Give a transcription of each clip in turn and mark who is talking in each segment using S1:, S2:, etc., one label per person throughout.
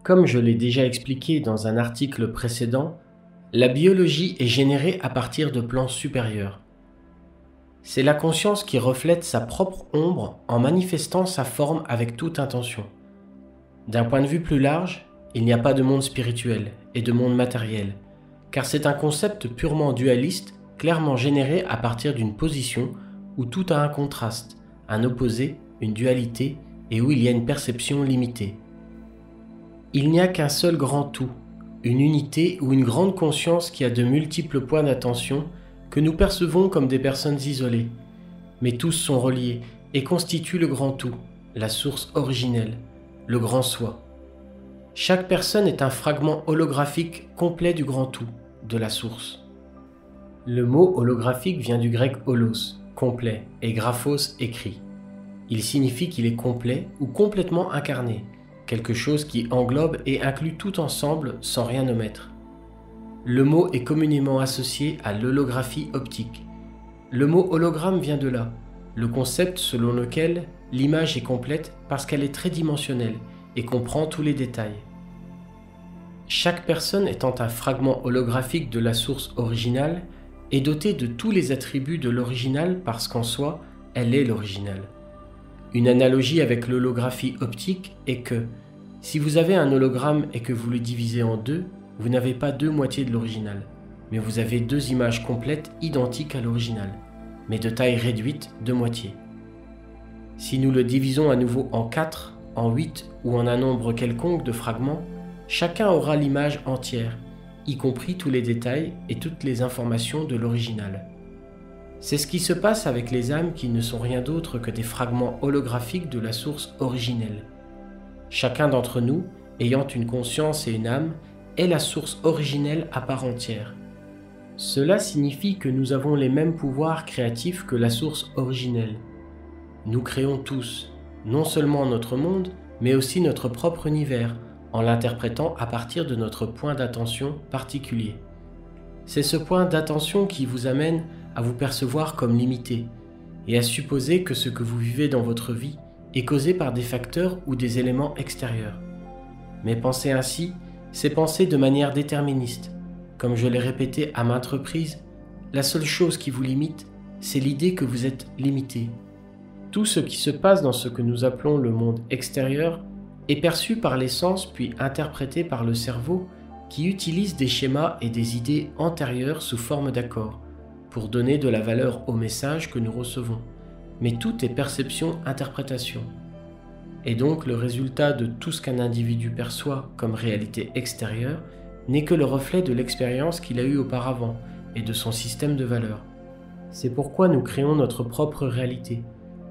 S1: Comme je l'ai déjà expliqué dans un article précédent, la biologie est générée à partir de plans supérieurs. C'est la conscience qui reflète sa propre ombre en manifestant sa forme avec toute intention. D'un point de vue plus large, il n'y a pas de monde spirituel et de monde matériel, car c'est un concept purement dualiste, clairement généré à partir d'une position où tout a un contraste, un opposé, une dualité et où il y a une perception limitée. Il n'y a qu'un seul grand tout, une unité ou une grande conscience qui a de multiples points d'attention que nous percevons comme des personnes isolées. Mais tous sont reliés et constituent le grand tout, la source originelle, le grand soi. Chaque personne est un fragment holographique complet du grand tout, de la source. Le mot holographique vient du grec holos, complet, et graphos, écrit. Il signifie qu'il est complet ou complètement incarné, quelque chose qui englobe et inclut tout ensemble sans rien omettre. Le mot est communément associé à l'holographie optique. Le mot hologramme vient de là, le concept selon lequel l'image est complète parce qu'elle est tridimensionnelle et comprend tous les détails. Chaque personne étant un fragment holographique de la source originale est dotée de tous les attributs de l'original parce qu'en soi, elle est l'original. Une analogie avec l'holographie optique est que, si vous avez un hologramme et que vous le divisez en deux, vous n'avez pas deux moitiés de l'original, mais vous avez deux images complètes identiques à l'original, mais de taille réduite de moitié. Si nous le divisons à nouveau en 4, en 8 ou en un nombre quelconque de fragments, chacun aura l'image entière, y compris tous les détails et toutes les informations de l'original. C'est ce qui se passe avec les âmes qui ne sont rien d'autre que des fragments holographiques de la source originelle. Chacun d'entre nous, ayant une conscience et une âme, est la source originelle à part entière. Cela signifie que nous avons les mêmes pouvoirs créatifs que la source originelle. Nous créons tous, non seulement notre monde, mais aussi notre propre univers, en l'interprétant à partir de notre point d'attention particulier. C'est ce point d'attention qui vous amène à vous percevoir comme limité et à supposer que ce que vous vivez dans votre vie est causé par des facteurs ou des éléments extérieurs. Mais penser ainsi, c'est penser de manière déterministe. Comme je l'ai répété à maintes reprises, la seule chose qui vous limite, c'est l'idée que vous êtes limité. Tout ce qui se passe dans ce que nous appelons le monde extérieur est perçu par les sens puis interprété par le cerveau qui utilise des schémas et des idées antérieures sous forme d'accords pour donner de la valeur au message que nous recevons. Mais tout est perception-interprétation. Et donc le résultat de tout ce qu'un individu perçoit comme réalité extérieure n'est que le reflet de l'expérience qu'il a eue auparavant et de son système de valeurs. C'est pourquoi nous créons notre propre réalité,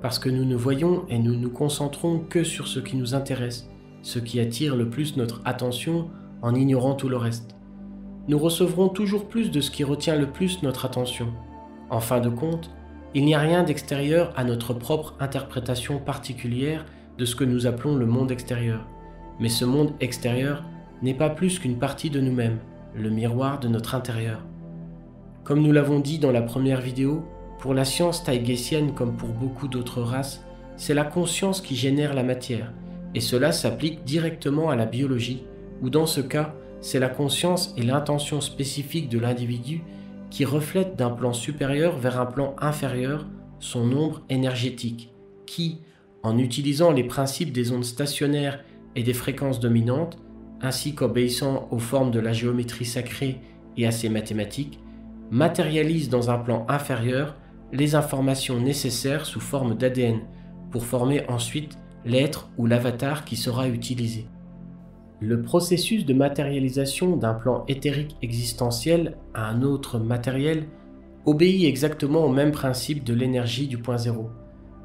S1: parce que nous ne voyons et nous nous concentrons que sur ce qui nous intéresse, ce qui attire le plus notre attention en ignorant tout le reste. Nous recevrons toujours plus de ce qui retient le plus notre attention. En fin de compte, il n'y a rien d'extérieur à notre propre interprétation particulière de ce que nous appelons le monde extérieur. Mais ce monde extérieur n'est pas plus qu'une partie de nous-mêmes, le miroir de notre intérieur. Comme nous l'avons dit dans la première vidéo, pour la science taïgésienne comme pour beaucoup d'autres races, c'est la conscience qui génère la matière, et cela s'applique directement à la biologie, où dans ce cas, c'est la conscience et l'intention spécifique de l'individu qui reflètent d'un plan supérieur vers un plan inférieur son ombre énergétique, qui, en utilisant les principes des ondes stationnaires et des fréquences dominantes, ainsi qu'obéissant aux formes de la géométrie sacrée et à ses mathématiques, matérialise dans un plan inférieur les informations nécessaires sous forme d'ADN pour former ensuite l'être ou l'avatar qui sera utilisé. Le processus de matérialisation d'un plan éthérique existentiel à un autre matériel obéit exactement au même principe de l'énergie du point zéro.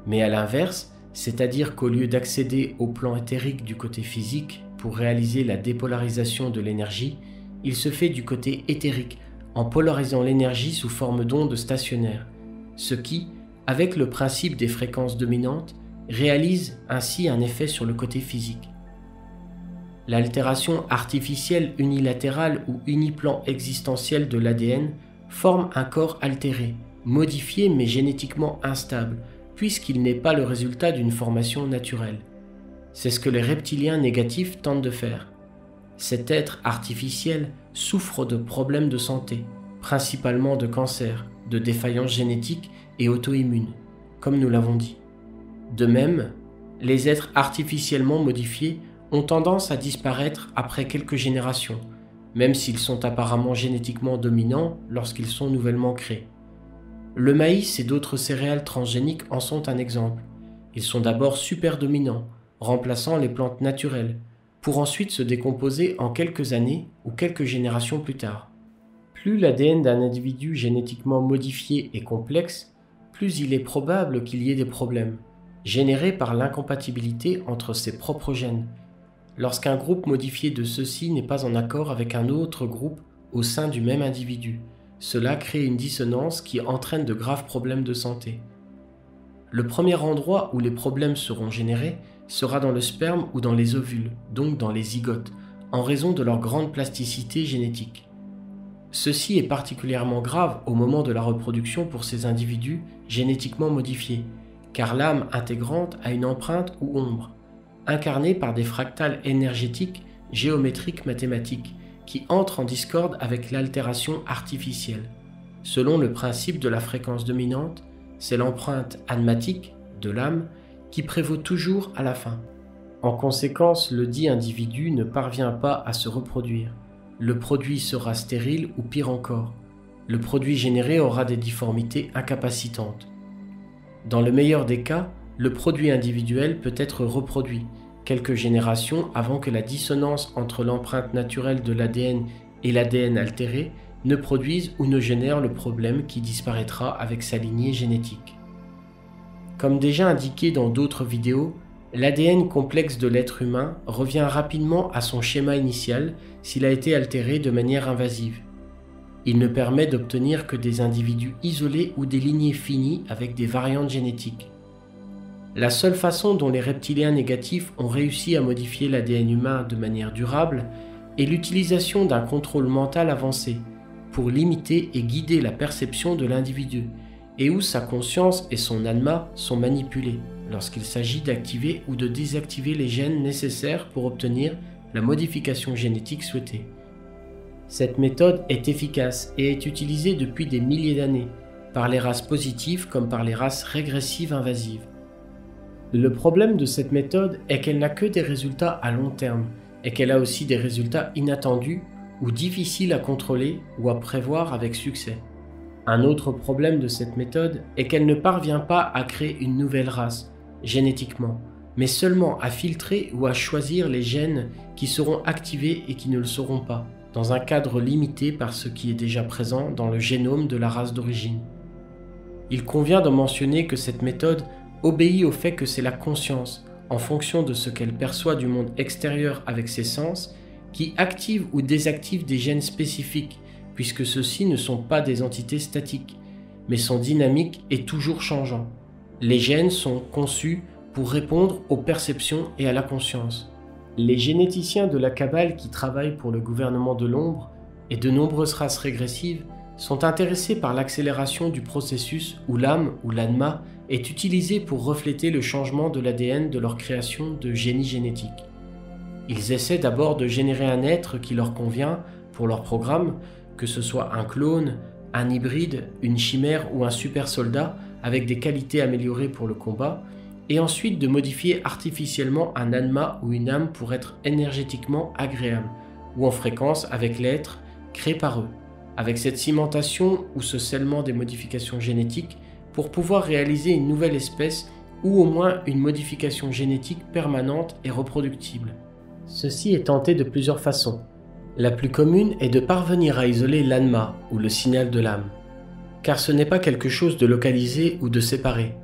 S1: Mais à l'inverse, c'est-à-dire qu'au lieu d'accéder au plan éthérique du côté physique pour réaliser la dépolarisation de l'énergie, il se fait du côté éthérique en polarisant l'énergie sous forme d'ondes stationnaires, ce qui, avec le principe des fréquences dominantes, réalise ainsi un effet sur le côté physique. L'altération artificielle unilatérale ou uniplan existentiel de l'ADN forme un corps altéré, modifié mais génétiquement instable, puisqu'il n'est pas le résultat d'une formation naturelle. C'est ce que les reptiliens négatifs tentent de faire. Cet être artificiel souffre de problèmes de santé, principalement de cancer, de défaillances génétiques et auto-immunes, comme nous l'avons dit. De même, les êtres artificiellement modifiés ont tendance à disparaître après quelques générations, même s'ils sont apparemment génétiquement dominants lorsqu'ils sont nouvellement créés. Le maïs et d'autres céréales transgéniques en sont un exemple. Ils sont d'abord super dominants, remplaçant les plantes naturelles, pour ensuite se décomposer en quelques années ou quelques générations plus tard. Plus l'ADN d'un individu génétiquement modifié est complexe, plus il est probable qu'il y ait des problèmes, générés par l'incompatibilité entre ses propres gènes, lorsqu'un groupe modifié de ceux-ci n'est pas en accord avec un autre groupe au sein du même individu. Cela crée une dissonance qui entraîne de graves problèmes de santé. Le premier endroit où les problèmes seront générés sera dans le sperme ou dans les ovules, donc dans les zygotes, en raison de leur grande plasticité génétique. Ceci est particulièrement grave au moment de la reproduction pour ces individus génétiquement modifiés, car l'âme intégrante a une empreinte ou ombre, incarnée par des fractales énergétiques géométriques mathématiques, qui entrent en discorde avec l'altération artificielle. Selon le principe de la fréquence dominante, c'est l'empreinte anmatique de l'âme qui prévaut toujours à la fin. En conséquence, le dit individu ne parvient pas à se reproduire. Le produit sera stérile ou pire encore. Le produit généré aura des difformités incapacitantes. Dans le meilleur des cas, le produit individuel peut être reproduit quelques générations avant que la dissonance entre l'empreinte naturelle de l'ADN et l'ADN altéré ne produise ou ne génère le problème qui disparaîtra avec sa lignée génétique. Comme déjà indiqué dans d'autres vidéos, l'ADN complexe de l'être humain revient rapidement à son schéma initial s'il a été altéré de manière invasive. Il ne permet d'obtenir que des individus isolés ou des lignées finies avec des variantes génétiques. La seule façon dont les reptiliens négatifs ont réussi à modifier l'ADN humain de manière durable est l'utilisation d'un contrôle mental avancé pour limiter et guider la perception de l'individu et où sa conscience et son anma sont manipulés lorsqu'il s'agit d'activer ou de désactiver les gènes nécessaires pour obtenir la modification génétique souhaitée. Cette méthode est efficace et est utilisée depuis des milliers d'années par les races positives comme par les races régressives invasives. Le problème de cette méthode est qu'elle n'a que des résultats à long terme et qu'elle a aussi des résultats inattendus ou difficiles à contrôler ou à prévoir avec succès. Un autre problème de cette méthode est qu'elle ne parvient pas à créer une nouvelle race, génétiquement, mais seulement à filtrer ou à choisir les gènes qui seront activés et qui ne le seront pas, dans un cadre limité par ce qui est déjà présent dans le génome de la race d'origine. Il convient de mentionner que cette méthode obéit au fait que c'est la conscience, en fonction de ce qu'elle perçoit du monde extérieur avec ses sens, qui active ou désactive des gènes spécifiques, puisque ceux-ci ne sont pas des entités statiques, mais sont dynamiques et toujours changeants. Les gènes sont conçus pour répondre aux perceptions et à la conscience. Les généticiens de la Kabbale qui travaillent pour le gouvernement de l'ombre et de nombreuses races régressives sont intéressés par l'accélération du processus où l'âme ou l'anma est utilisée pour refléter le changement de l'ADN de leur création de génie génétique. Ils essaient d'abord de générer un être qui leur convient pour leur programme, que ce soit un clone, un hybride, une chimère ou un super soldat avec des qualités améliorées pour le combat, et ensuite de modifier artificiellement un anma ou une âme pour être énergétiquement agréable, ou en fréquence avec l'être créé par eux, avec cette cimentation ou ce scellement des modifications génétiques pour pouvoir réaliser une nouvelle espèce ou au moins une modification génétique permanente et reproductible. Ceci est tenté de plusieurs façons. La plus commune est de parvenir à isoler l'anma ou le signal de l'âme, car ce n'est pas quelque chose de localisé ou de séparé,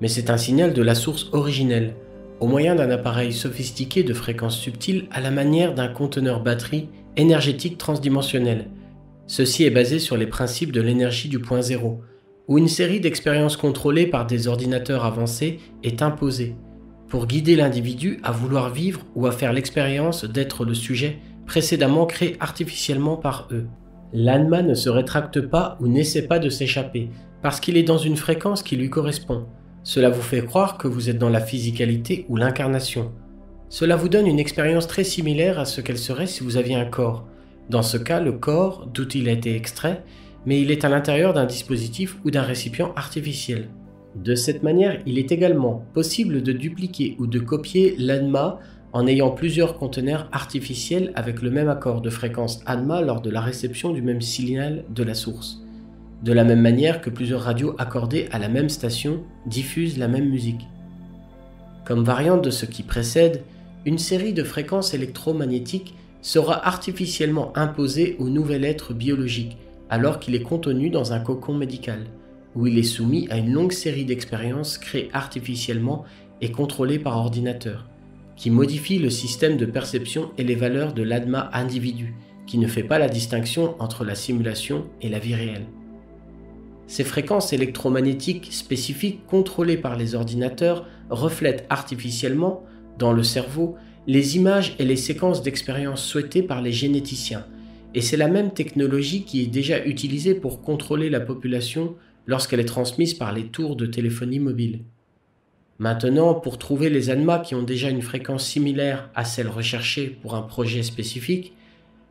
S1: mais c'est un signal de la source originelle, au moyen d'un appareil sophistiqué de fréquences subtiles à la manière d'un conteneur batterie énergétique transdimensionnel. Ceci est basé sur les principes de l'énergie du point zéro, où une série d'expériences contrôlées par des ordinateurs avancés est imposée, pour guider l'individu à vouloir vivre ou à faire l'expérience d'être le sujet précédemment créé artificiellement par eux. L'anma ne se rétracte pas ou n'essaie pas de s'échapper, parce qu'il est dans une fréquence qui lui correspond. Cela vous fait croire que vous êtes dans la physicalité ou l'incarnation. Cela vous donne une expérience très similaire à ce qu'elle serait si vous aviez un corps. Dans ce cas, le corps, d'où il a été extrait, mais il est à l'intérieur d'un dispositif ou d'un récipient artificiel. De cette manière, il est également possible de dupliquer ou de copier l'ANMA en ayant plusieurs conteneurs artificiels avec le même accord de fréquence ANMA lors de la réception du même signal de la source. De la même manière que plusieurs radios accordées à la même station diffusent la même musique. Comme variante de ce qui précède, une série de fréquences électromagnétiques sera artificiellement imposée au nouvel être biologique alors qu'il est contenu dans un cocon médical, où il est soumis à une longue série d'expériences créées artificiellement et contrôlées par ordinateur, qui modifient le système de perception et les valeurs de l'ADMA individu, qui ne fait pas la distinction entre la simulation et la vie réelle. Ces fréquences électromagnétiques spécifiques contrôlées par les ordinateurs reflètent artificiellement, dans le cerveau, les images et les séquences d'expériences souhaitées par les généticiens, et c'est la même technologie qui est déjà utilisée pour contrôler la population lorsqu'elle est transmise par les tours de téléphonie mobile. Maintenant, pour trouver les ANMA qui ont déjà une fréquence similaire à celle recherchée pour un projet spécifique,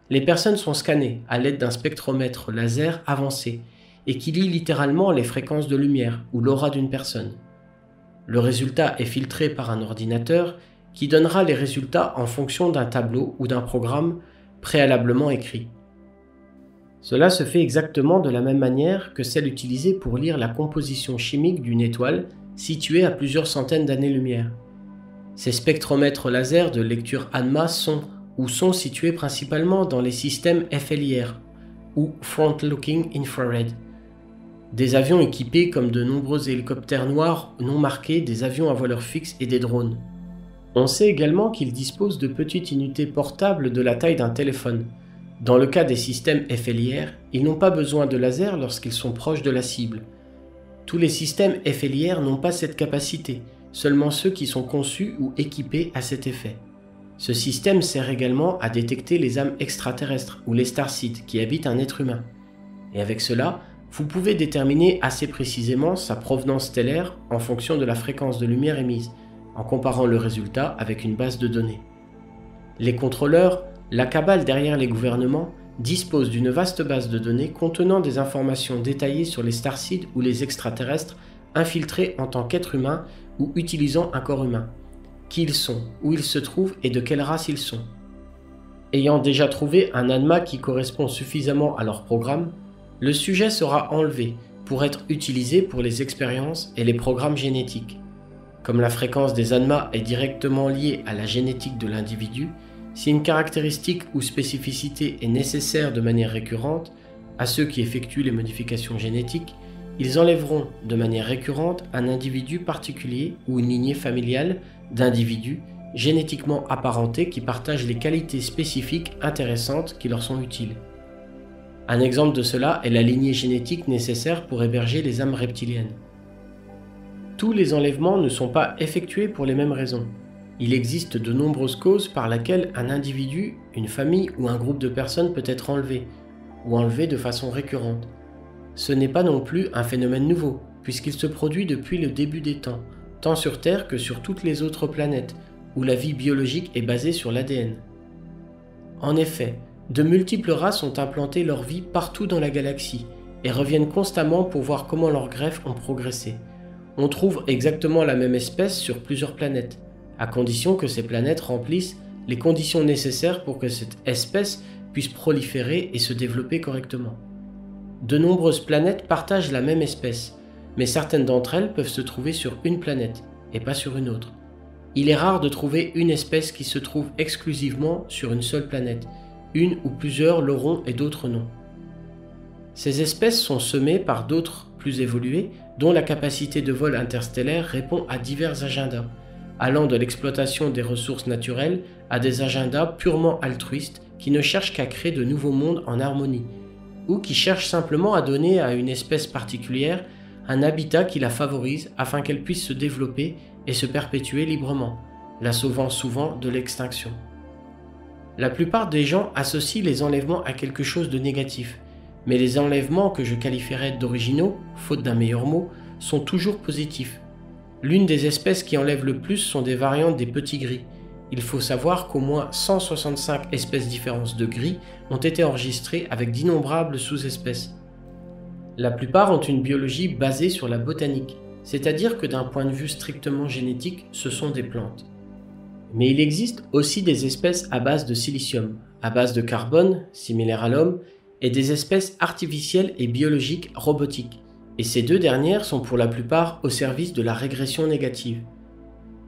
S1: les personnes sont scannées à l'aide d'un spectromètre laser avancé et qui lit littéralement les fréquences de lumière ou l'aura d'une personne. Le résultat est filtré par un ordinateur qui donnera les résultats en fonction d'un tableau ou d'un programme préalablement écrit. Cela se fait exactement de la même manière que celle utilisée pour lire la composition chimique d'une étoile située à plusieurs centaines d'années-lumière. Ces spectromètres laser de lecture ANMA sont situés principalement dans les systèmes FLIR ou Front Looking Infrared. Des avions équipés comme de nombreux hélicoptères noirs non marqués, des avions à voileur fixe et des drones. On sait également qu'ils disposent de petites unités portables de la taille d'un téléphone. Dans le cas des systèmes FLIR, ils n'ont pas besoin de laser lorsqu'ils sont proches de la cible. Tous les systèmes FLIR n'ont pas cette capacité, seulement ceux qui sont conçus ou équipés à cet effet. Ce système sert également à détecter les âmes extraterrestres ou les starseeds qui habitent un être humain. Et avec cela, vous pouvez déterminer assez précisément sa provenance stellaire en fonction de la fréquence de lumière émise, en comparant le résultat avec une base de données. Les contrôleurs, la cabale derrière les gouvernements, disposent d'une vaste base de données contenant des informations détaillées sur les starseeds ou les extraterrestres infiltrés en tant qu'êtres humains ou utilisant un corps humain. Qui ils sont, où ils se trouvent et de quelle race ils sont. Ayant déjà trouvé un ANMA qui correspond suffisamment à leur programme, le sujet sera enlevé pour être utilisé pour les expériences et les programmes génétiques. Comme la fréquence des ANMA est directement liée à la génétique de l'individu, si une caractéristique ou spécificité est nécessaire de manière récurrente à ceux qui effectuent les modifications génétiques, ils enlèveront de manière récurrente un individu particulier ou une lignée familiale d'individus génétiquement apparentés qui partagent les qualités spécifiques intéressantes qui leur sont utiles. Un exemple de cela est la lignée génétique nécessaire pour héberger les âmes reptiliennes. Tous les enlèvements ne sont pas effectués pour les mêmes raisons. Il existe de nombreuses causes par lesquelles un individu, une famille ou un groupe de personnes peut être enlevé, ou enlevé de façon récurrente. Ce n'est pas non plus un phénomène nouveau, puisqu'il se produit depuis le début des temps, tant sur Terre que sur toutes les autres planètes, où la vie biologique est basée sur l'ADN. En effet, de multiples races ont implanté leur vie partout dans la galaxie, et reviennent constamment pour voir comment leurs greffes ont progressé. On trouve exactement la même espèce sur plusieurs planètes, à condition que ces planètes remplissent les conditions nécessaires pour que cette espèce puisse proliférer et se développer correctement. De nombreuses planètes partagent la même espèce, mais certaines d'entre elles peuvent se trouver sur une planète et pas sur une autre. Il est rare de trouver une espèce qui se trouve exclusivement sur une seule planète. Une ou plusieurs l'auront et d'autres non. Ces espèces sont semées par d'autres plus évoluées dont la capacité de vol interstellaire répond à divers agendas, allant de l'exploitation des ressources naturelles à des agendas purement altruistes qui ne cherchent qu'à créer de nouveaux mondes en harmonie, ou qui cherchent simplement à donner à une espèce particulière un habitat qui la favorise afin qu'elle puisse se développer et se perpétuer librement, la sauvant souvent de l'extinction. La plupart des gens associent les enlèvements à quelque chose de négatif, mais les enlèvements que je qualifierais d'originaux, faute d'un meilleur mot, sont toujours positifs. L'une des espèces qui enlèvent le plus sont des variantes des petits gris, Il faut savoir qu'au moins 165 espèces différentes de gris ont été enregistrées avec d'innombrables sous-espèces. La plupart ont une biologie basée sur la botanique, c'est-à-dire que d'un point de vue strictement génétique, ce sont des plantes. Mais il existe aussi des espèces à base de silicium, à base de carbone, similaires à l'homme, et des espèces artificielles et biologiques robotiques. Et ces deux dernières sont pour la plupart au service de la régression négative.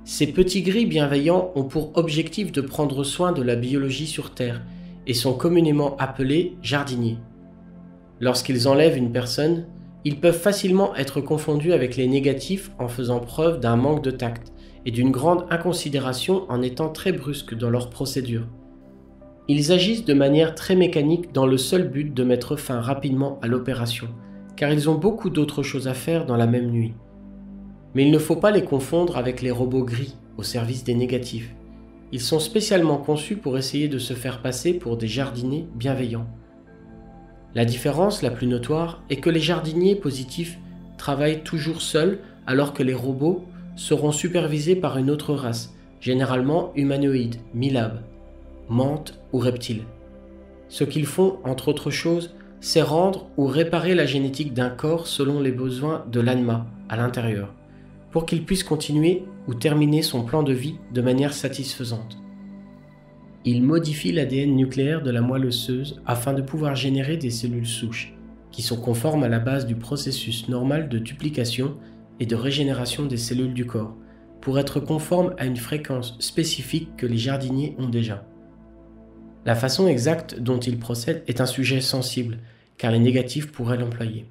S1: Ces petits gris bienveillants ont pour objectif de prendre soin de la biologie sur Terre et sont communément appelés jardiniers. Lorsqu'ils enlèvent une personne, ils peuvent facilement être confondus avec les négatifs en faisant preuve d'un manque de tact et d'une grande inconsidération en étant très brusques dans leur procédure. Ils agissent de manière très mécanique dans le seul but de mettre fin rapidement à l'opération, car ils ont beaucoup d'autres choses à faire dans la même nuit. Mais il ne faut pas les confondre avec les robots gris au service des négatifs. Ils sont spécialement conçus pour essayer de se faire passer pour des jardiniers bienveillants. La différence la plus notoire est que les jardiniers positifs travaillent toujours seuls alors que les robots seront supervisés par une autre race, généralement humanoïde, mi-lab, mante ou reptile. Ce qu'ils font, entre autres choses, c'est rendre ou réparer la génétique d'un corps selon les besoins de l'anima à l'intérieur, pour qu'il puisse continuer ou terminer son plan de vie de manière satisfaisante. Ils modifient l'ADN nucléaire de la moelle osseuse afin de pouvoir générer des cellules souches, qui sont conformes à la base du processus normal de duplication et de régénération des cellules du corps, pour être conformes à une fréquence spécifique que les jardiniers ont déjà. La façon exacte dont ils procèdent est un sujet sensible, car les négatifs pourraient l'employer.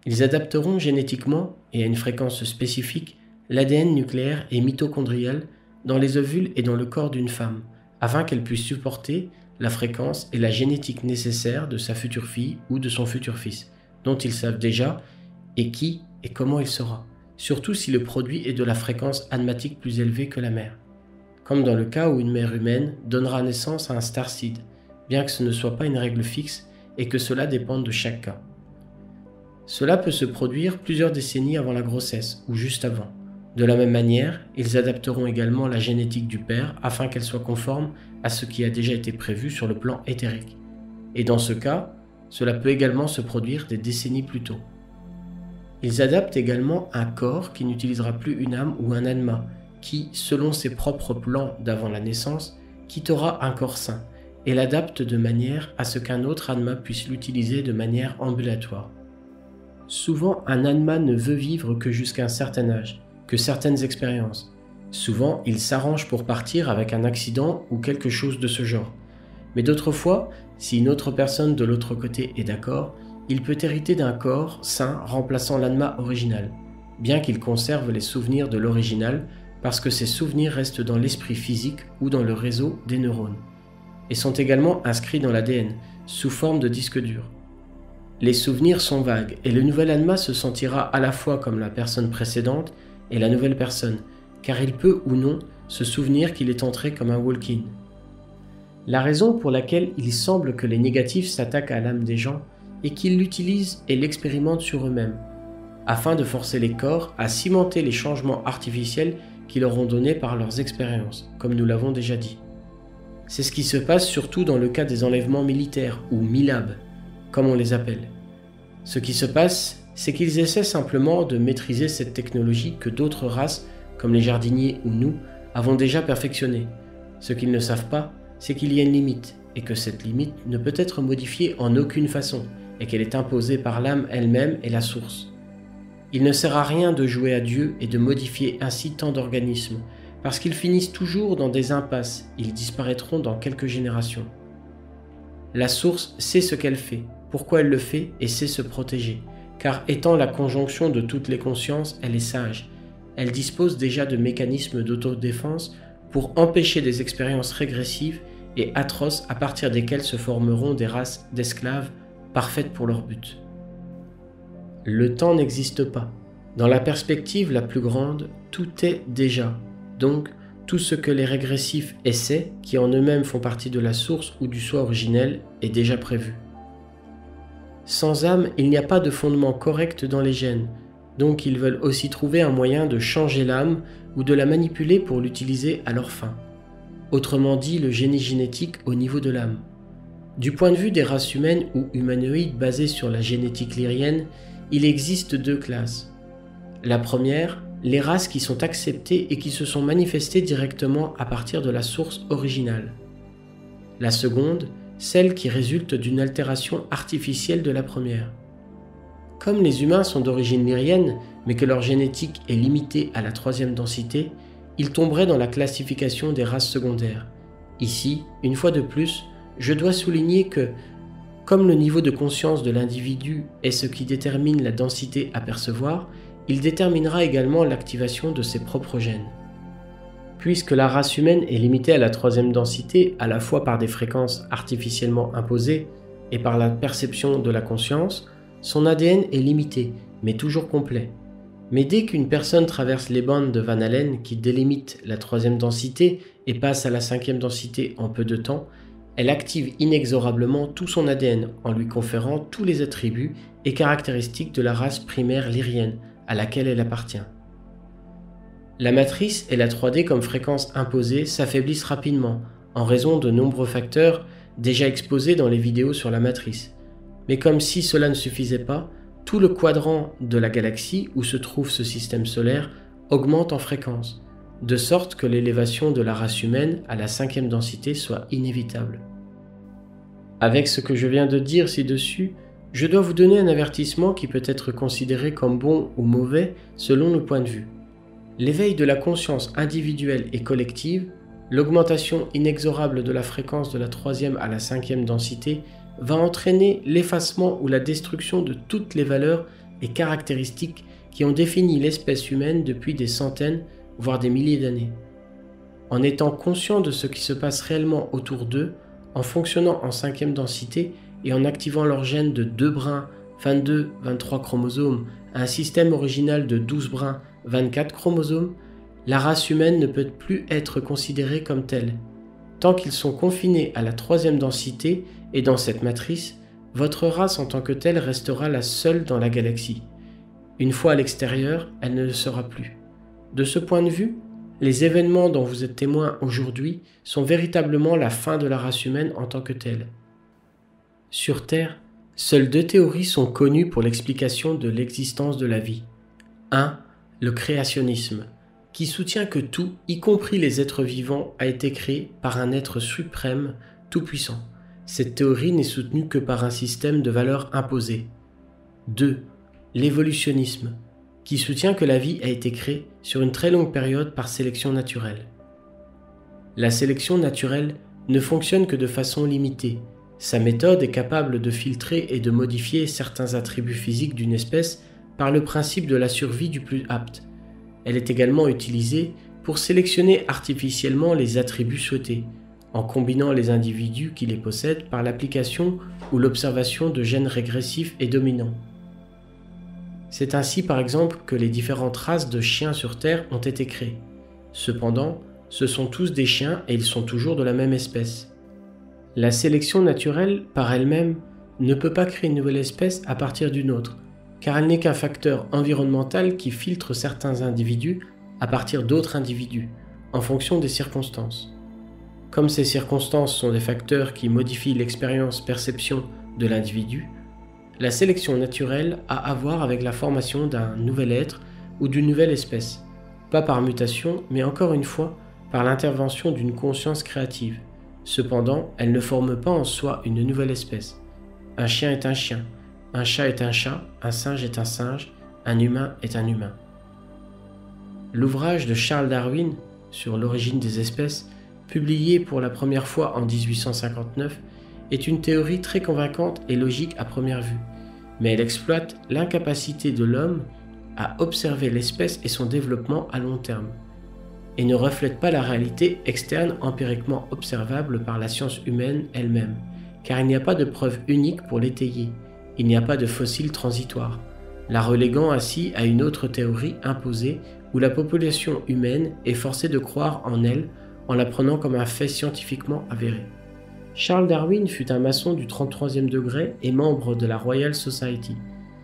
S1: Ils adapteront génétiquement, et à une fréquence spécifique, l'ADN nucléaire et mitochondrial dans les ovules et dans le corps d'une femme, afin qu'elle puisse supporter la fréquence et la génétique nécessaire de sa future fille ou de son futur fils, dont ils savent déjà et qui et comment il sera, surtout si le produit est de la fréquence admatique plus élevée que la mère. Comme dans le cas où une mère humaine donnera naissance à un starseed, bien que ce ne soit pas une règle fixe et que cela dépende de chaque cas. Cela peut se produire plusieurs décennies avant la grossesse ou juste avant. De la même manière, ils adapteront également la génétique du père afin qu'elle soit conforme à ce qui a déjà été prévu sur le plan éthérique. Et dans ce cas, cela peut également se produire des décennies plus tôt. Ils adaptent également un corps qui n'utilisera plus une âme ou un anima, qui, selon ses propres plans d'avant la naissance, quittera un corps sain et l'adapte de manière à ce qu'un autre anima puisse l'utiliser de manière ambulatoire. Souvent, un anima ne veut vivre que jusqu'à un certain âge, que certaines expériences. Souvent, il s'arrange pour partir avec un accident ou quelque chose de ce genre. Mais d'autres fois, si une autre personne de l'autre côté est d'accord, il peut hériter d'un corps sain remplaçant l'anima original, bien qu'il conserve les souvenirs de l'original parce que ces souvenirs restent dans l'esprit physique ou dans le réseau des neurones, et sont également inscrits dans l'ADN, sous forme de disque dur. Les souvenirs sont vagues, et le nouvel anima se sentira à la fois comme la personne précédente et la nouvelle personne, car il peut ou non se souvenir qu'il est entré comme un walk-in. La raison pour laquelle il semble que les négatifs s'attaquent à l'âme des gens est qu'ils l'utilisent et l'expérimentent sur eux-mêmes, afin de forcer les corps à cimenter les changements artificiels qu'ils leur ont donnés par leurs expériences, comme nous l'avons déjà dit. C'est ce qui se passe surtout dans le cas des enlèvements militaires, ou MILAB, comme on les appelle. Ce qui se passe, c'est qu'ils essaient simplement de maîtriser cette technologie que d'autres races, comme les jardiniers ou nous, avons déjà perfectionnée. Ce qu'ils ne savent pas, c'est qu'il y a une limite, et que cette limite ne peut être modifiée en aucune façon, et qu'elle est imposée par l'âme elle-même et la source. Il ne sert à rien de jouer à Dieu et de modifier ainsi tant d'organismes, parce qu'ils finissent toujours dans des impasses, ils disparaîtront dans quelques générations. La source sait ce qu'elle fait, pourquoi elle le fait et sait se protéger, car étant la conjonction de toutes les consciences, elle est sage. Elle dispose déjà de mécanismes d'autodéfense pour empêcher des expériences régressives et atroces à partir desquelles se formeront des races d'esclaves parfaites pour leur but. Le temps n'existe pas. Dans la perspective la plus grande, tout est déjà. Donc, tout ce que les régressifs essaient, qui en eux-mêmes font partie de la source ou du soi originel, est déjà prévu. Sans âme, il n'y a pas de fondement correct dans les gènes, donc ils veulent aussi trouver un moyen de changer l'âme ou de la manipuler pour l'utiliser à leur fin. autrement dit le génie génétique au niveau de l'âme. Du point de vue des races humaines ou humanoïdes basées sur la génétique lyrienne, il existe deux classes. La première, les races qui sont acceptées et qui se sont manifestées directement à partir de la source originale. La seconde, celle qui résulte d'une altération artificielle de la première. Comme les humains sont d'origine lyrienne, mais que leur génétique est limitée à la troisième densité, ils tomberaient dans la classification des races secondaires. Ici, une fois de plus, je dois souligner que, comme le niveau de conscience de l'individu est ce qui détermine la densité à percevoir, il déterminera également l'activation de ses propres gènes. Puisque la race humaine est limitée à la troisième densité à la fois par des fréquences artificiellement imposées et par la perception de la conscience, son ADN est limité, mais toujours complet. Mais dès qu'une personne traverse les bandes de Van Allen qui délimitent la troisième densité et passe à la cinquième densité en peu de temps, elle active inexorablement tout son ADN en lui conférant tous les attributs et caractéristiques de la race primaire lyrienne à laquelle elle appartient. La matrice et la 3D comme fréquence imposée s'affaiblissent rapidement en raison de nombreux facteurs déjà exposés dans les vidéos sur la matrice. Mais comme si cela ne suffisait pas, tout le quadrant de la galaxie où se trouve ce système solaire augmente en fréquence, de sorte que l'élévation de la race humaine à la cinquième densité soit inévitable. Avec ce que je viens de dire ci-dessus, je dois vous donner un avertissement qui peut être considéré comme bon ou mauvais selon nos points de vue. L'éveil de la conscience individuelle et collective, l'augmentation inexorable de la fréquence de la troisième à la cinquième densité va entraîner l'effacement ou la destruction de toutes les valeurs et caractéristiques qui ont défini l'espèce humaine depuis des centaines, voire des milliers d'années. En étant conscient de ce qui se passe réellement autour d'eux, en fonctionnant en cinquième densité et en activant leurs gènes de 2 brins, 22, 23 chromosomes, à un système original de 12 brins, 24 chromosomes, la race humaine ne peut plus être considérée comme telle. Tant qu'ils sont confinés à la troisième densité et dans cette matrice, votre race en tant que telle restera la seule dans la galaxie. Une fois à l'extérieur, elle ne le sera plus. De ce point de vue, les événements dont vous êtes témoin aujourd'hui sont véritablement la fin de la race humaine en tant que telle. Sur Terre, seules 2 théories sont connues pour l'explication de l'existence de la vie. 1. Le créationnisme, qui soutient que tout, y compris les êtres vivants, a été créé par un être suprême, tout-puissant. Cette théorie n'est soutenue que par un système de valeurs imposées. 2. L'évolutionnisme, qui soutient que la vie a été créée sur une très longue période par sélection naturelle. La sélection naturelle ne fonctionne que de façon limitée. Sa méthode est capable de filtrer et de modifier certains attributs physiques d'une espèce par le principe de la survie du plus apte. Elle est également utilisée pour sélectionner artificiellement les attributs souhaités, en combinant les individus qui les possèdent par l'application ou l'observation de gènes régressifs et dominants. C'est ainsi par exemple que les différentes races de chiens sur Terre ont été créées. Cependant, ce sont tous des chiens et ils sont toujours de la même espèce. La sélection naturelle, par elle-même, ne peut pas créer une nouvelle espèce à partir d'une autre, car elle n'est qu'un facteur environnemental qui filtre certains individus à partir d'autres individus, en fonction des circonstances. Comme ces circonstances sont des facteurs qui modifient l'expérience-perception de l'individu, la sélection naturelle a à voir avec la formation d'un nouvel être ou d'une nouvelle espèce, pas par mutation, mais encore une fois, par l'intervention d'une conscience créative. Cependant, elle ne forme pas en soi une nouvelle espèce. Un chien est un chien, un chat est un chat, un singe est un singe, un humain est un humain. L'ouvrage de Charles Darwin sur l'origine des espèces, publié pour la première fois en 1859, est une théorie très convaincante et logique à première vue, mais elle exploite l'incapacité de l'homme à observer l'espèce et son développement à long terme, et ne reflète pas la réalité externe empiriquement observable par la science humaine elle-même, car il n'y a pas de preuve unique pour l'étayer, il n'y a pas de fossile transitoire, la reléguant ainsi à une autre théorie imposée où la population humaine est forcée de croire en elle en la prenant comme un fait scientifiquement avéré. Charles Darwin fut un maçon du 33e degré et membre de la Royal Society.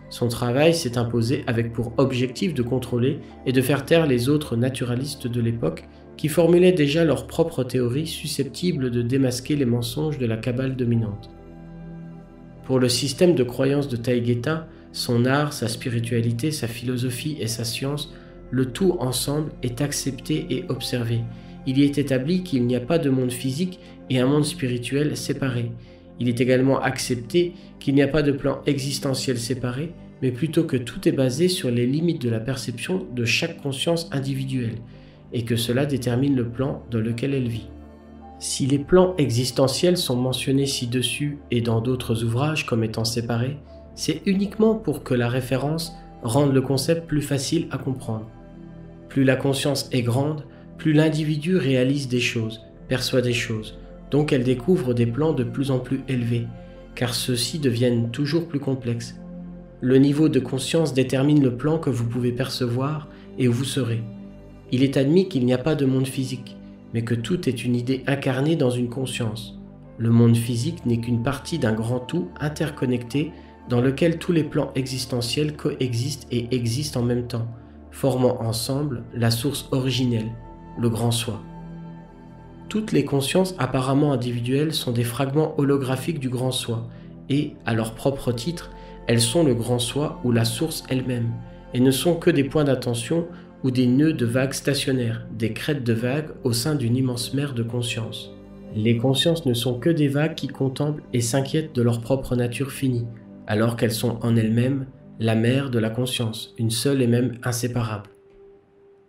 S1: Son travail s'est imposé avec pour objectif de contrôler et de faire taire les autres naturalistes de l'époque qui formulaient déjà leurs propres théories susceptibles de démasquer les mensonges de la cabale dominante. Pour le système de croyance de Taïgeta, son art, sa spiritualité, sa philosophie et sa science, le tout ensemble est accepté et observé. Il y est établi qu'il n'y a pas de monde physique et un monde spirituel séparé. Il est également accepté qu'il n'y a pas de plan existentiel séparé, mais plutôt que tout est basé sur les limites de la perception de chaque conscience individuelle, et que cela détermine le plan dans lequel elle vit. Si les plans existentiels sont mentionnés ci-dessus et dans d'autres ouvrages comme étant séparés, c'est uniquement pour que la référence rende le concept plus facile à comprendre. Plus la conscience est grande, plus l'individu réalise des choses, perçoit des choses, donc elle découvre des plans de plus en plus élevés, car ceux-ci deviennent toujours plus complexes. Le niveau de conscience détermine le plan que vous pouvez percevoir et où vous serez. Il est admis qu'il n'y a pas de monde physique, mais que tout est une idée incarnée dans une conscience. Le monde physique n'est qu'une partie d'un grand tout interconnecté dans lequel tous les plans existentiels coexistent et existent en même temps, formant ensemble la source originelle, le grand soi. Toutes les consciences apparemment individuelles sont des fragments holographiques du grand soi, et, à leur propre titre, elles sont le grand soi ou la source elle-même, et ne sont que des points d'attention ou des nœuds de vagues stationnaires, des crêtes de vagues au sein d'une immense mer de conscience. Les consciences ne sont que des vagues qui contemplent et s'inquiètent de leur propre nature finie, alors qu'elles sont en elles-mêmes la mer de la conscience, une seule et même inséparable.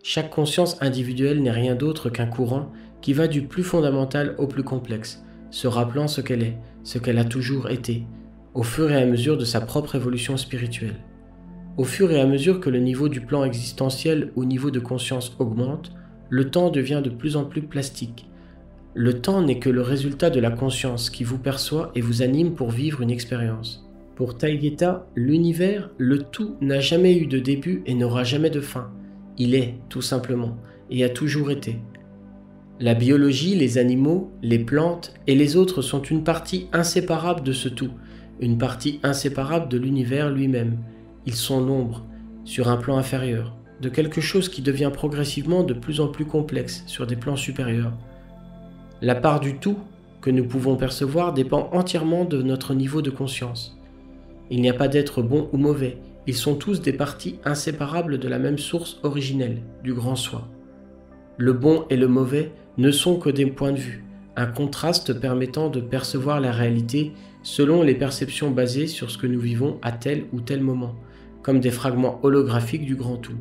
S1: Chaque conscience individuelle n'est rien d'autre qu'un courant qui va du plus fondamental au plus complexe, se rappelant ce qu'elle est, ce qu'elle a toujours été, au fur et à mesure de sa propre évolution spirituelle. Au fur et à mesure que le niveau du plan existentiel ou niveau de conscience augmente, le temps devient de plus en plus plastique. Le temps n'est que le résultat de la conscience qui vous perçoit et vous anime pour vivre une expérience. Pour Taïgeta, l'univers, le tout, n'a jamais eu de début et n'aura jamais de fin. Il est, tout simplement, et a toujours été. La biologie, les animaux, les plantes et les autres sont une partie inséparable de ce tout, une partie inséparable de l'univers lui-même. Ils sont l'ombre, sur un plan inférieur, de quelque chose qui devient progressivement de plus en plus complexe sur des plans supérieurs. La part du tout que nous pouvons percevoir dépend entièrement de notre niveau de conscience. Il n'y a pas d'être bon ou mauvais, ils sont tous des parties inséparables de la même source originelle, du grand soi. Le bon et le mauvais ne sont que des points de vue, un contraste permettant de percevoir la réalité selon les perceptions basées sur ce que nous vivons à tel ou tel moment, comme des fragments holographiques du grand tout.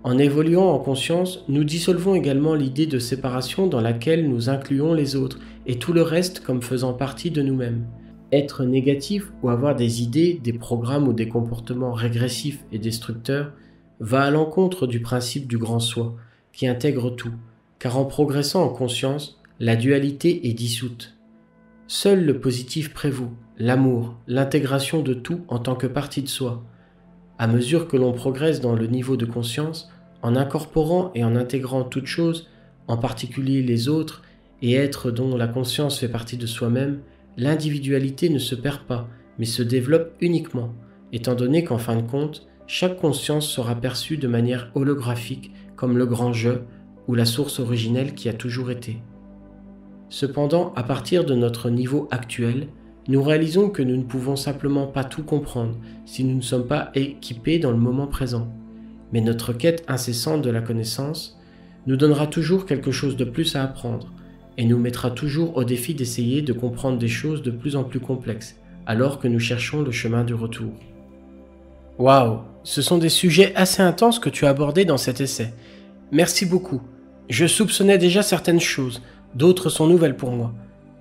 S1: En évoluant en conscience, nous dissolvons également l'idée de séparation dans laquelle nous incluons les autres et tout le reste comme faisant partie de nous-mêmes. Être négatif ou avoir des idées, des programmes ou des comportements régressifs et destructeurs va à l'encontre du principe du grand soi, qui intègre tout, car en progressant en conscience, la dualité est dissoute. Seul le positif prévaut, l'amour, l'intégration de tout en tant que partie de soi. À mesure que l'on progresse dans le niveau de conscience, en incorporant et en intégrant toutes choses, en particulier les autres, et êtres dont la conscience fait partie de soi-même, l'individualité ne se perd pas, mais se développe uniquement, étant donné qu'en fin de compte, chaque conscience sera perçue de manière holographique comme le grand je ou la source originelle qui a toujours été. Cependant, à partir de notre niveau actuel, nous réalisons que nous ne pouvons simplement pas tout comprendre si nous ne sommes pas équipés dans le moment présent. Mais notre quête incessante de la connaissance nous donnera toujours quelque chose de plus à apprendre et nous mettra toujours au défi d'essayer de comprendre des choses de plus en plus complexes alors que nous cherchons le chemin du retour. Waouh, ce sont des sujets assez intenses que tu as abordés dans cet essai. Merci beaucoup. Je soupçonnais déjà certaines choses, d'autres sont nouvelles pour moi.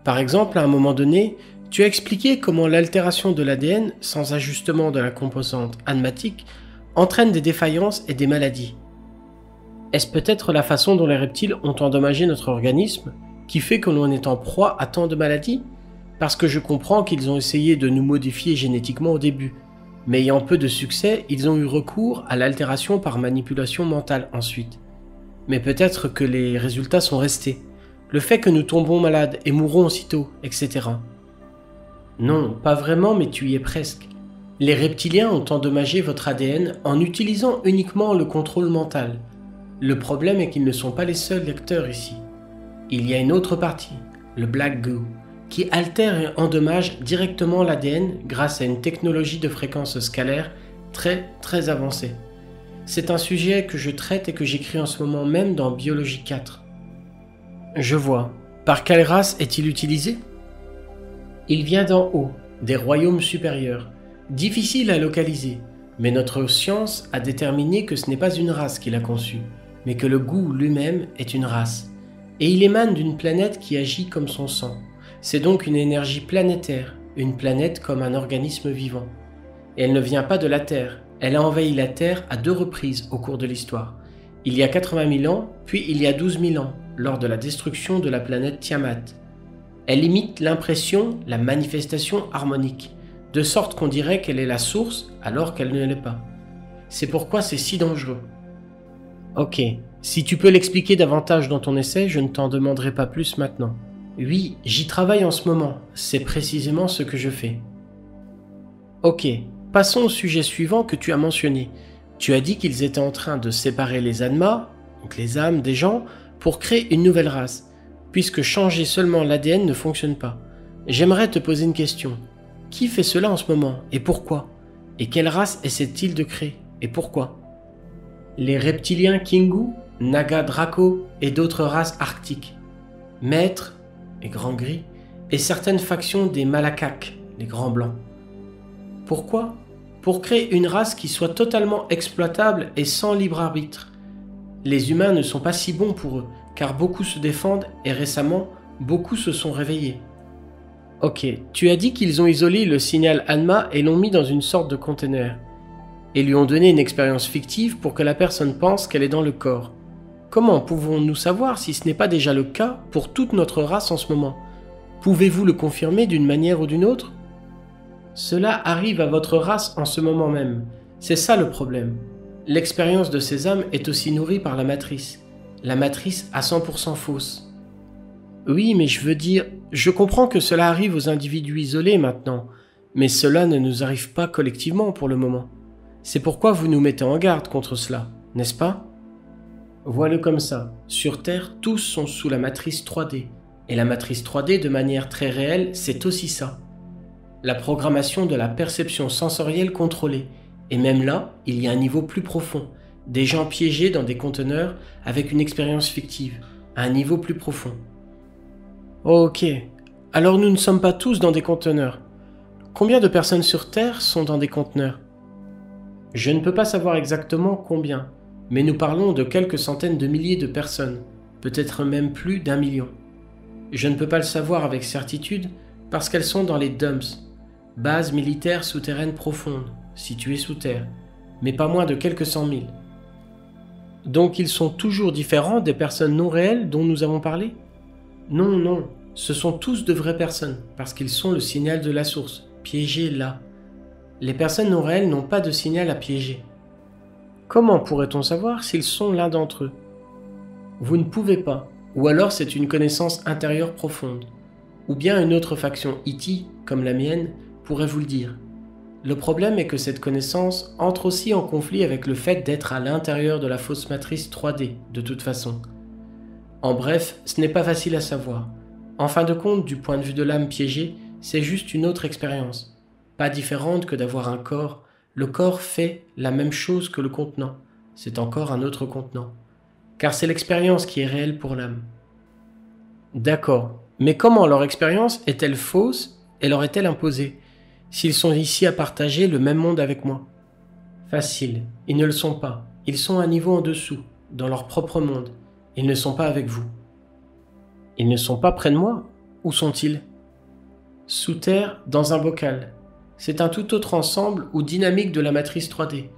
S1: Par exemple, à un moment donné, tu as expliqué comment l'altération de l'ADN, sans ajustement de la composante anmatique, entraîne des défaillances et des maladies. Est-ce peut-être la façon dont les reptiles ont endommagé notre organisme qui fait que l'on est en proie à tant de maladies? Parce que je comprends qu'ils ont essayé de nous modifier génétiquement au début, mais ayant peu de succès, ils ont eu recours à l'altération par manipulation mentale ensuite. Mais peut-être que les résultats sont restés. Le fait que nous tombons malades et mourrons aussitôt, etc. Non, pas vraiment, mais tu y es presque. Les reptiliens ont endommagé votre ADN en utilisant uniquement le contrôle mental. Le problème est qu'ils ne sont pas les seuls lecteurs ici. Il y a une autre partie, le Black Goo, qui altère et endommage directement l'ADN grâce à une technologie de fréquence scalaire très avancée. C'est un sujet que je traite et que j'écris en ce moment même dans Biologie 4. Je vois. Par quelle race est-il utilisé? Il vient d'en haut, des royaumes supérieurs. Difficile à localiser, mais notre science a déterminé que ce n'est pas une race qui l'a conçu, mais que le goût lui-même est une race. Et il émane d'une planète qui agit comme son sang. C'est donc une énergie planétaire, une planète comme un organisme vivant. Et elle ne vient pas de la Terre, elle a envahi la Terre à 2 reprises au cours de l'histoire. Il y a 80 000 ans, puis il y a 12 000 ans, lors de la destruction de la planète Tiamat. Elle imite l'impression, la manifestation harmonique, de sorte qu'on dirait qu'elle est la source alors qu'elle ne l'est pas. C'est pourquoi c'est si dangereux. Ok, si tu peux l'expliquer davantage dans ton essai, je ne t'en demanderai pas plus maintenant. Oui, j'y travaille en ce moment, c'est précisément ce que je fais. Ok, passons au sujet suivant que tu as mentionné. Tu as dit qu'ils étaient en train de séparer les Anma, donc les âmes des gens, pour créer une nouvelle race, puisque changer seulement l'ADN ne fonctionne pas. J'aimerais te poser une question. Qui fait cela en ce moment et pourquoi? Et quelle race essaie-t-il de créer et pourquoi? Les reptiliens Kingu, Naga Draco et d'autres races arctiques. Maîtres et grands gris et certaines factions des Malakaks, les grands blancs. Pourquoi? Pour créer une race qui soit totalement exploitable et sans libre arbitre. Les humains ne sont pas si bons pour eux, car beaucoup se défendent et récemment, beaucoup se sont réveillés. Ok, tu as dit qu'ils ont isolé le signal Anma et l'ont mis dans une sorte de conteneur, et lui ont donné une expérience fictive pour que la personne pense qu'elle est dans le corps. Comment pouvons-nous savoir si ce n'est pas déjà le cas pour toute notre race en ce moment? Pouvez-vous le confirmer d'une manière ou d'une autre? Cela arrive à votre race en ce moment même. C'est ça le problème. L'expérience de ces âmes est aussi nourrie par la matrice. La matrice à 100% fausse. Oui, mais je veux dire, je comprends que cela arrive aux individus isolés maintenant, mais cela ne nous arrive pas collectivement pour le moment. C'est pourquoi vous nous mettez en garde contre cela, n'est-ce pas? Vois-le comme ça. Sur Terre, tous sont sous la matrice 3D. Et la matrice 3D, de manière très réelle, c'est aussi ça. La programmation de la perception sensorielle contrôlée. Et même là, il y a un niveau plus profond. Des gens piégés dans des conteneurs avec une expérience fictive. À un niveau plus profond. Ok. Alors nous ne sommes pas tous dans des conteneurs. Combien de personnes sur Terre sont dans des conteneurs? Je ne peux pas savoir exactement combien, mais nous parlons de quelques centaines de milliers de personnes, peut-être même plus d'1 million. Je ne peux pas le savoir avec certitude parce qu'elles sont dans les dumps, bases militaires souterraines profondes, situées sous terre, mais pas moins de quelques 100 000. Donc ils sont toujours différents des personnes non réelles dont nous avons parlé? Non, ce sont tous de vraies personnes, parce qu'ils sont le signal de la source, piégés là. Les personnes non réelles n'ont pas de signal à piéger. Comment pourrait-on savoir s'ils sont l'un d'entre eux? Vous ne pouvez pas, ou alors c'est une connaissance intérieure profonde. Ou bien une autre faction E.T., comme la mienne, pourrait vous le dire. Le problème est que cette connaissance entre aussi en conflit avec le fait d'être à l'intérieur de la fausse matrice 3D, de toute façon. En bref, ce n'est pas facile à savoir. En fin de compte, du point de vue de l'âme piégée, c'est juste une autre expérience. Pas différente que d'avoir un corps. Le corps fait la même chose que le contenant. C'est encore un autre contenant. Car c'est l'expérience qui est réelle pour l'âme. D'accord. Mais comment leur expérience est-elle fausse et leur est-elle imposée, s'ils sont ici à partager le même monde avec moi? Facile. Ils ne le sont pas. Ils sont à un niveau en dessous, dans leur propre monde. Ils ne sont pas avec vous. Ils ne sont pas près de moi? Où sont-ils? Sous terre, dans un bocal. C'est un tout autre ensemble ou dynamique de la matrice 3D.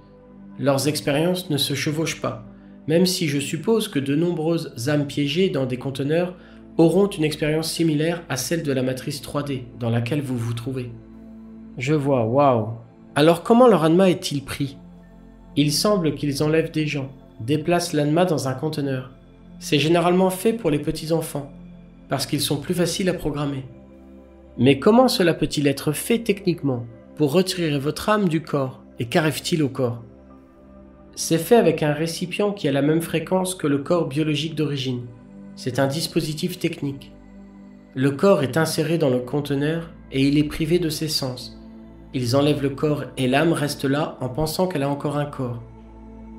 S1: Leurs expériences ne se chevauchent pas, même si je suppose que de nombreuses âmes piégées dans des conteneurs auront une expérience similaire à celle de la matrice 3D dans laquelle vous vous trouvez. Je vois, waouh. Alors comment leur Anma est-il pris? Il semble qu'ils enlèvent des gens, déplacent l'Anma dans un conteneur. C'est généralement fait pour les petits-enfants, parce qu'ils sont plus faciles à programmer. Mais comment cela peut-il être fait techniquement? pour retirer votre âme du corps. Et qu'arrive-t-il au corps? C'est fait avec un récipient qui a la même fréquence que le corps biologique d'origine. C'est un dispositif technique. Le corps est inséré dans le conteneur et il est privé de ses sens. Ils enlèvent le corps et l'âme reste là en pensant qu'elle a encore un corps.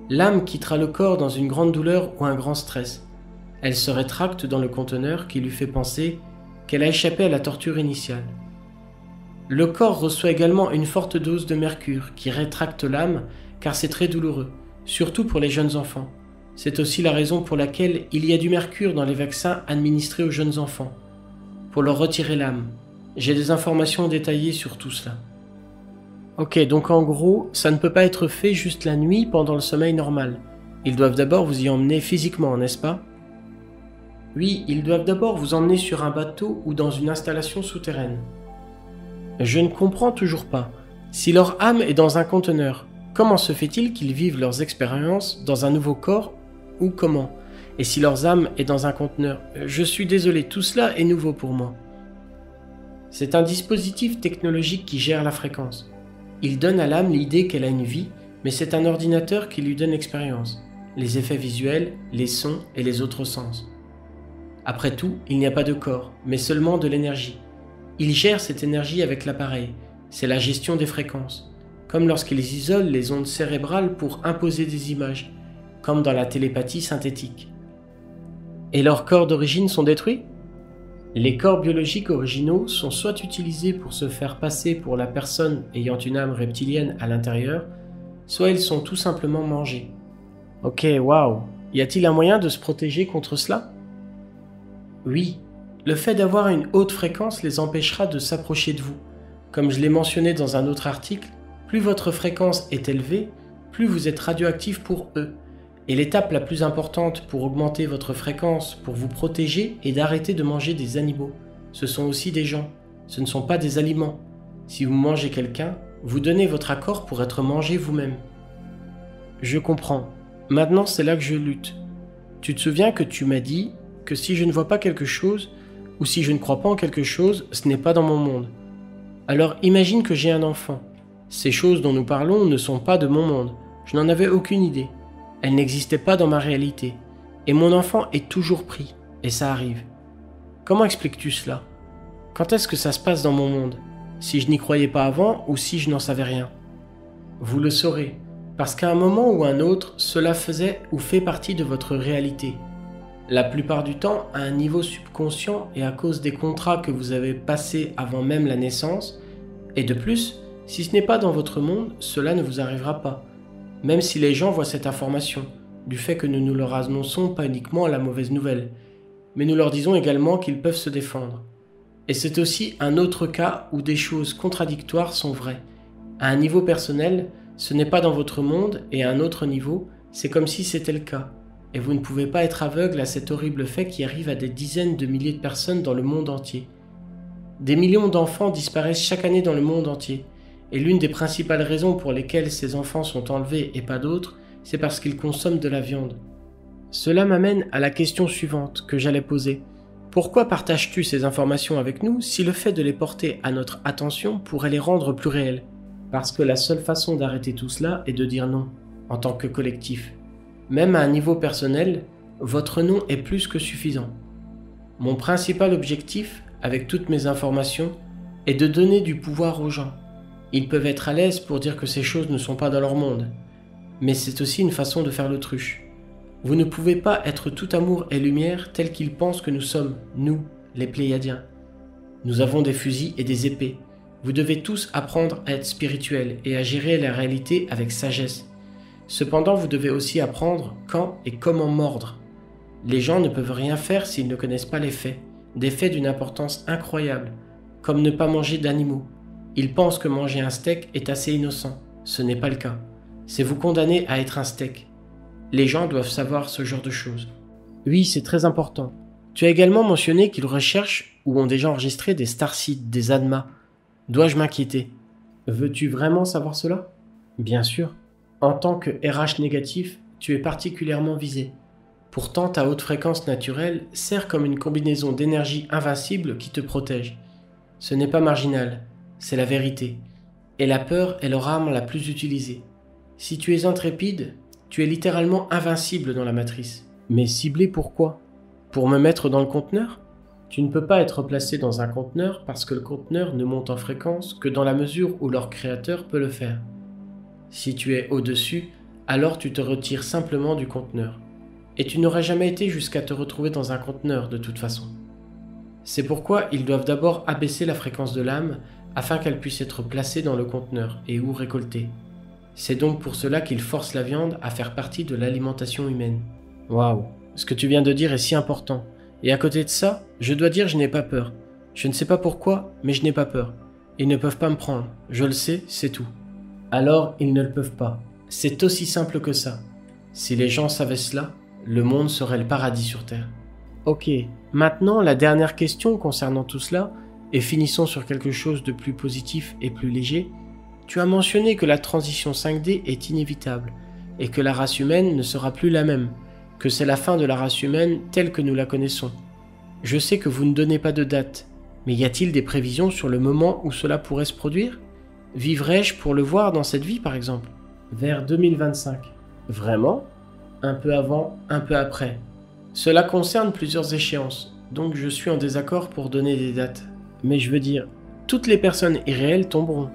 S1: L'âme quittera le corps dans une grande douleur ou un grand stress. Elle se rétracte dans le conteneur qui lui fait penser qu'elle a échappé à la torture initiale. Le corps reçoit également une forte dose de mercure qui rétracte l'âme car c'est très douloureux, surtout pour les jeunes enfants. C'est aussi la raison pour laquelle il y a du mercure dans les vaccins administrés aux jeunes enfants, pour leur retirer l'âme. J'ai des informations détaillées sur tout cela. Ok, donc en gros, ça ne peut pas être fait juste la nuit pendant le sommeil normal. Ils doivent d'abord vous y emmener physiquement, n'est-ce pas? Oui, ils doivent d'abord vous emmener sur un bateau ou dans une installation souterraine. Je ne comprends toujours pas. Si leur âme est dans un conteneur, comment se fait-il qu'ils vivent leurs expériences dans un nouveau corps ou comment? Et si leur âme est dans un conteneur? Je suis désolé, tout cela est nouveau pour moi. C'est un dispositif technologique qui gère la fréquence. Il donne à l'âme l'idée qu'elle a une vie, mais c'est un ordinateur qui lui donne l'expérience, les effets visuels, les sons et les autres sens. Après tout, il n'y a pas de corps, mais seulement de l'énergie. Il gère cette énergie avec l'appareil, c'est la gestion des fréquences, comme lorsqu'ils isolent les ondes cérébrales pour imposer des images, comme dans la télépathie synthétique. Et leurs corps d'origine sont détruits? Les corps biologiques originaux sont soit utilisés pour se faire passer pour la personne ayant une âme reptilienne à l'intérieur, soit ils sont tout simplement mangés. Ok, waouh! Y a-t-il un moyen de se protéger contre cela? Oui, le fait d'avoir une haute fréquence les empêchera de s'approcher de vous. Comme je l'ai mentionné dans un autre article, plus votre fréquence est élevée, plus vous êtes radioactif pour eux. Et l'étape la plus importante pour augmenter votre fréquence, pour vous protéger, est d'arrêter de manger des animaux. Ce sont aussi des gens, ce ne sont pas des aliments. Si vous mangez quelqu'un, vous donnez votre accord pour être mangé vous-même. Je comprends. Maintenant, c'est là que je lutte. Tu te souviens que tu m'as dit que si je ne vois pas quelque chose, ou si je ne crois pas en quelque chose, ce n'est pas dans mon monde. Alors imagine que j'ai un enfant. Ces choses dont nous parlons ne sont pas de mon monde. Je n'en avais aucune idée. Elles n'existaient pas dans ma réalité. Et mon enfant est toujours pris. Et ça arrive. Comment expliques-tu cela? Quand est-ce que ça se passe dans mon monde? Si je n'y croyais pas avant ou si je n'en savais rien? Vous le saurez. Parce qu'à un moment ou un autre, cela faisait ou fait partie de votre réalité. La plupart du temps, à un niveau subconscient et à cause des contrats que vous avez passés avant même la naissance. Et de plus, si ce n'est pas dans votre monde, cela ne vous arrivera pas. Même si les gens voient cette information, du fait que nous ne leur annonçons pas uniquement la mauvaise nouvelle, mais nous leur disons également qu'ils peuvent se défendre. Et c'est aussi un autre cas où des choses contradictoires sont vraies. À un niveau personnel, ce n'est pas dans votre monde, et à un autre niveau, c'est comme si c'était le cas. Et vous ne pouvez pas être aveugle à cet horrible fait qui arrive à des dizaines de milliers de personnes dans le monde entier. Des millions d'enfants disparaissent chaque année dans le monde entier. Et l'une des principales raisons pour lesquelles ces enfants sont enlevés et pas d'autres, c'est parce qu'ils consomment de la viande. Cela m'amène à la question suivante que j'allais poser. Pourquoi partages-tu ces informations avec nous si le fait de les porter à notre attention pourrait les rendre plus réelles? Parce que la seule façon d'arrêter tout cela est de dire non, en tant que collectif. Même à un niveau personnel, votre non est plus que suffisant. Mon principal objectif, avec toutes mes informations, est de donner du pouvoir aux gens. Ils peuvent être à l'aise pour dire que ces choses ne sont pas dans leur monde. Mais c'est aussi une façon de faire l'autruche. Vous ne pouvez pas être tout amour et lumière tel qu'ils pensent que nous sommes, nous, les Pléiadiens. Nous avons des fusils et des épées. Vous devez tous apprendre à être spirituels et à gérer la réalité avec sagesse. Cependant, vous devez aussi apprendre quand et comment mordre. Les gens ne peuvent rien faire s'ils ne connaissent pas les faits, des faits d'une importance incroyable, comme ne pas manger d'animaux. Ils pensent que manger un steak est assez innocent. Ce n'est pas le cas. C'est vous condamner à être un steak. Les gens doivent savoir ce genre de choses. Oui, c'est très important. Tu as également mentionné qu'ils recherchent ou ont déjà enregistré des starseeds, des ADMA. Dois-je m'inquiéter? Veux-tu vraiment savoir cela? Bien sûr. En tant que RH négatif, tu es particulièrement visé. Pourtant, ta haute fréquence naturelle sert comme une combinaison d'énergie invincible qui te protège. Ce n'est pas marginal. C'est la vérité. Et la peur est leur arme la plus utilisée. Si tu es intrépide, tu es littéralement invincible dans la matrice. Mais ciblé pourquoi? Pour me mettre dans le conteneur? Tu ne peux pas être placé dans un conteneur parce que le conteneur ne monte en fréquence que dans la mesure où leur créateur peut le faire. Si tu es au-dessus, alors tu te retires simplement du conteneur. Et tu n'aurais jamais été jusqu'à te retrouver dans un conteneur de toute façon. C'est pourquoi ils doivent d'abord abaisser la fréquence de l'âme afin qu'elle puisse être placée dans le conteneur et ou récoltée. C'est donc pour cela qu'ils forcent la viande à faire partie de l'alimentation humaine. Waouh, ce que tu viens de dire est si important. Et à côté de ça, je dois dire je n'ai pas peur. Je ne sais pas pourquoi, mais je n'ai pas peur. Ils ne peuvent pas me prendre, je le sais, c'est tout. Alors ils ne le peuvent pas. C'est aussi simple que ça. Si les gens savaient cela, le monde serait le paradis sur Terre. Ok, maintenant la dernière question concernant tout cela, et finissons sur quelque chose de plus positif et plus léger. Tu as mentionné que la transition 5D est inévitable, et que la race humaine ne sera plus la même, que c'est la fin de la race humaine telle que nous la connaissons. Je sais que vous ne donnez pas de date, mais y a-t-il des prévisions sur le moment où cela pourrait se produire? Vivrai-je pour le voir dans cette vie par exemple? Vers 2025. Vraiment? Un peu avant, un peu après. Cela concerne plusieurs échéances, donc je suis en désaccord pour donner des dates. Mais je veux dire, toutes les personnes irréelles tomberont.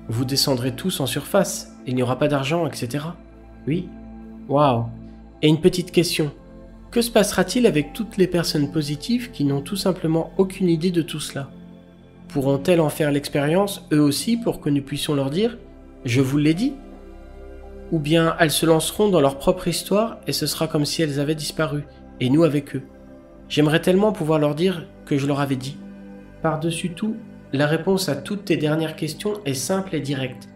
S1: Vous descendrez tous en surface, il n'y aura pas d'argent, etc. Oui? Waouh! Et une petite question. Que se passera-t-il avec toutes les personnes positives qui n'ont tout simplement aucune idée de tout cela? Pourront-elles en faire l'expérience, eux aussi, pour que nous puissions leur dire « Je vous l'ai dit » Ou bien elles se lanceront dans leur propre histoire et ce sera comme si elles avaient disparu, et nous avec eux. J'aimerais tellement pouvoir leur dire que je leur avais dit. Par-dessus tout, la réponse à toutes tes dernières questions est simple et directe.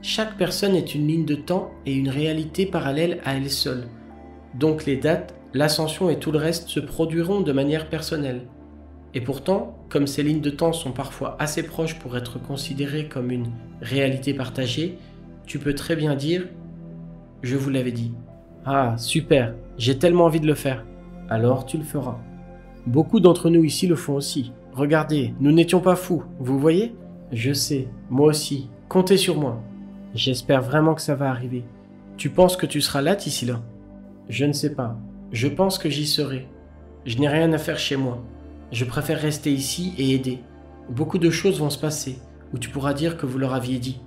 S1: Chaque personne est une ligne de temps et une réalité parallèle à elle seule. Donc les dates, l'ascension et tout le reste se produiront de manière personnelle. Et pourtant, comme ces lignes de temps sont parfois assez proches pour être considérées comme une réalité partagée, tu peux très bien dire « Je vous l'avais dit ». Ah, super, j'ai tellement envie de le faire. Alors tu le feras. Beaucoup d'entre nous ici le font aussi. Regardez, nous n'étions pas fous, vous voyez? Je sais, moi aussi, comptez sur moi. J'espère vraiment que ça va arriver. Tu penses que tu seras là d'ici là? Je ne sais pas. Je pense que j'y serai. Je n'ai rien à faire chez moi. Je préfère rester ici et aider. Beaucoup de choses vont se passer, où tu pourras dire que vous leur aviez dit.